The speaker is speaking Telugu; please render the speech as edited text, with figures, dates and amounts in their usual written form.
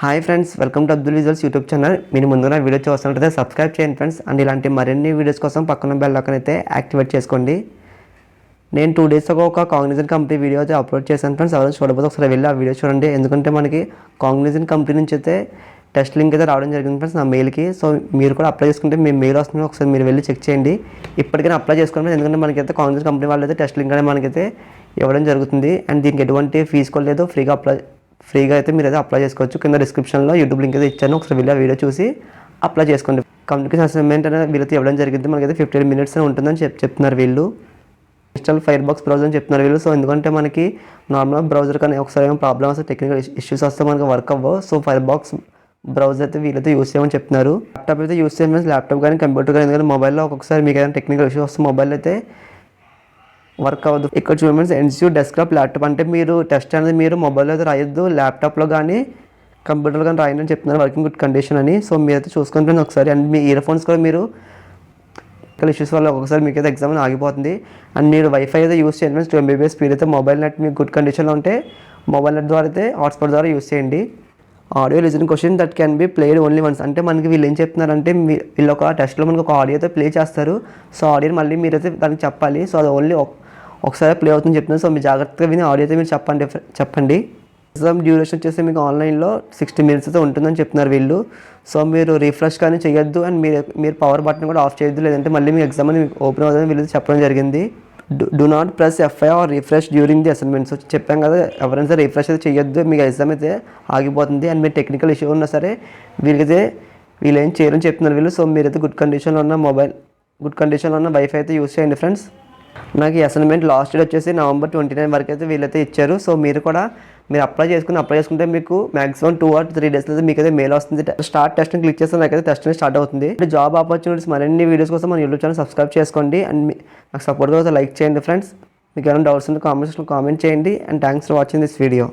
Hi friends, welcome to Abdul visuals YouTube channel. మీరు ముందుగా వీడియో చూస్తున్నట్లయితే సబ్స్క్రైబ్ చేయండి ఫ్రెండ్స్. అండ్ ఇలాంటి మరిన్ని వీడియోస్ కోసం పక్కన బెల్ ఐకాన్ అయితే యాక్టివేట్ చేసుకోండి. నేను 2 days ago ఒక కాగ్నిజెంట్ కంపెనీ వీడియో అయితే అప్లోడ్ చేశాను ఫ్రెండ్స్. ఎవరైనా చూడకపోతే ఒకసారి వెళ్ళి ఆ వీడియో చూడండి. ఎందుకంటే మనకి కాగ్నిజెంట్ కంపెనీ నుంచి అయితే టెస్ట్ లింక్ అయితే రావడం జరిగింది ఫ్రెండ్స్ నా మెయిల్కి. సో మీరు కూడా అప్లై చేసుకుంటే మీ మెయిల్ వస్తుంది, ఒకసారి మీరు వెళ్ళి చెక్ చేయండి. ఇప్పటికైనా అప్లై చేసుకోండి, ఎందుకంటే మనకైతే కాగ్నిజెంట్ కంపెనీ వాళ్ళు అయితే టెస్ట్ లింక్ అనేది మనకైతే ఇవ్వడం జరుగుతుంది. అండ్ దీనికి ఎటువంటి ఫీజు కూడా లేదు, ఫ్రీగా అయితే మీరు అయితే అప్లై చేసుకోవచ్చు. కింద డిస్క్రిప్షన్లో యూట్యూబ్ లింక్ అయితే ఇచ్చాను, ఒకసారి వెళ్ళి ఆ వీడియో చూసి అప్లై చేసుకోండి. కమ్యూనికేషన్ అసైన్మెంట్ అనేది వీళ్ళైతే ఇవ్వడం జరిగింది. మనకైతే 15 minutes ఉంటుందని చెప్తున్నారు వీళ్ళు. ఇన్స్టాల్ ఫైర్ బాక్స్ బ్రౌజర్ అని చెప్తున్నారు వీళ్ళు. సో ఎందుకంటే మనకి నార్మల్ బ్రౌజర్ కానీ ఒకసారి ఏమైనా ప్రాబ్లమ్ వస్తే, టెక్నికల్ ఇష్యూస్ వస్తే మనకి వర్క్ అవ్వవు. సో ఫైర్ బాక్స్ బ్రౌజర్ అయితే వీళ్ళైతే యూస్ చేయమని చెప్తున్నారు. ల్యాప్టాప్ అయితే యూస్ చేయమని, ల్యాప్టాప్ కానీ కంప్యూటర్ కానీ, ఎందుకంటే మొబైల్లో ఒక్కొక్కసారి మీకు ఏదైనా టెక్నికల్ ఇష్యూ వస్తే మొబైల్ అయితే వర్క్ అవ్వదు. ఇక్కడ చూడండి, ఎన్సియూ డెస్క్టాప్ ల్యాప్టాప్ అంటే మీరు టెస్ట్ అనేది మీరు మొబైల్లో అయితే రాయొద్దు, ల్యాప్టాప్లో కానీ కంప్యూటర్లో కానీ రాయండి అని చెప్తున్నారు, వర్కింగ్ గుడ్ కండిషన్ అని. సో మీరైతే చూసుకుంటే ఒకసారి. అండ్ మీ ఇయర్ ఫోన్స్ కూడా మీరు ఇష్యూస్ వల్ల ఒకసారి మీకు అయితే ఎగ్జామ్ ఆగిపోతుంది. అండ్ మీరు వైఫై అయితే యూస్ చేయండి. 2 MB స్పీడ్ అయితే మొబైల్ నెట్ మీకు గుడ్ కండిషన్లో ఉంటే మొబైల్ నెట్ ద్వారా అయితే హాట్స్పాట్ ద్వారా యూస్ చేయండి. Audio listening question that can be played only once. అంటే మనకి వీళ్ళు ఏం చెప్తున్నారంటే, వీళ్ళు ఒక టెస్ట్లో మనకు ఒక ఆడియో అయితే ప్లే చేస్తారు. సో ఆడియో మళ్ళీ మీరైతే దానికి చెప్పాలి. సో అది ఓన్లీ ఒకసారి ప్లే అవుతుందని చెప్తున్నారు. సో మీరు జాగ్రత్తగా విని ఆడియో అయితే మీరు చెప్పండి. ఎగ్జామ్ డ్యూరేషన్ వచ్చేసి మీకు ఆన్లైన్లో 60 minutes అయితే ఉంటుందని చెప్తున్నారు వీళ్ళు. సో మీరు రిఫ్రెష్ కానీ చేయొద్దు, అండ్ మీరు పవర్ బటన్ కూడా ఆఫ్ చేయొద్దు, లేదంటే మళ్ళీ మీ ఎగ్జామ్ అనేది మీకు ఓపెన్ అవుతుందని వీళ్ళు చెప్పడం జరిగింది. Do not press F5 or refresh during the assignment. So చెప్పాం కదా, ఎవరైనా సరే రిఫ్రెష్ అయితే చేయొద్దు, మీకు ఎగ్జామ్ అయితే ఆగిపోతుంది. అండ్ మీరు టెక్నికల్ ఇష్యూ ఉన్నా సరే వీళ్ళు ఏం చేయరని చెప్తున్నారు వీళ్ళు. సో మీరైతే గుడ్ కండిషన్లో ఉన్న వైఫై అయితే యూస్ చేయండి ఫ్రెండ్స్. నాకు ఈ అసైన్మెంట్ లాస్ట్ డేట్ వచ్చేసి November 29 వరకు అయితే వీళ్ళైతే ఇచ్చారు. సో మీరు అప్లై చేసుకుంటే మీకు మాక్సిమం 2 or 3 days అయితే మీకైతే మెయిల్ వస్తుంది. స్టార్ట్ టెస్ట్ని క్లిక్ చేస్తే నాకైతే టెస్ట్ అనేది స్టార్ట్ అవుతుంది. జాబ్ ఆపర్చునిటీస్ మరిన్ని వీడియోస్ కోసం మన యూట్యూబ్ ఛానల్ సబ్స్క్రైబ్ చేసుకోండి. అండ్ నాకు సపోర్ట్గా లైక్ చేయండి ఫ్రెండ్స్. మీకు ఏమైనా డౌట్స్ ఉంటే కామెంట్ చేయండి. And thanks for watching this video.